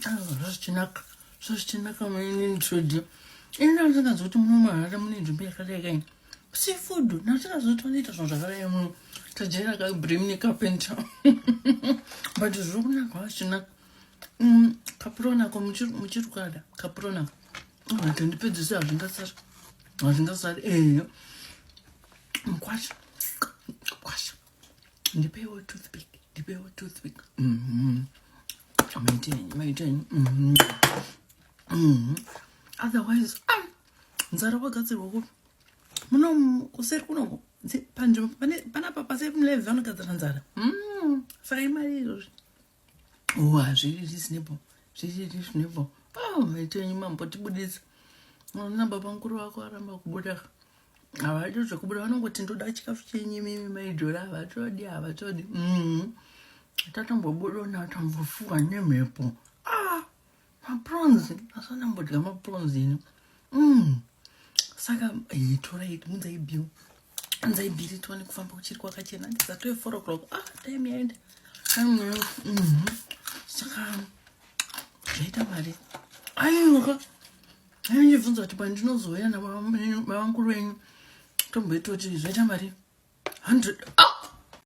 zvazvinaka mainintrodi ina ndingazoti munomahara mune nzvimbo yakadai kaini seafood natingazotonoita zvinhu zvakadai muno tajera kabrim nekapenta but zviri kunaka zvachinaka kapuronako muchirukada kapuronako tondipedzisa hazvingasari mukwasha ndipewo toothpick maitenyi otherwise nzara wagadzirwa kupi muno kuseri kunoko panzvimbo panapa pa7-11 vanogadzira nzara saka imari izvozvi hazviri reasonable maitenyi mambotibudisa na baba mukuru wako aramba kubuda havadi zvekubuda vanongoti ndoda chikafu chenyimimi maidhora havatodi tatambobuda natambofuwa nemhepo mapronzi asanambodya mapronzi ino saka torai munzaibhiri tiwane kufamba kuchiri kwakachena ndisatoe 4 o'clock time yaenda saka zvaita mari aiyoka aichibvunza kuti pandinozouya navamukuru venyu tomboitoti zvaita mari 100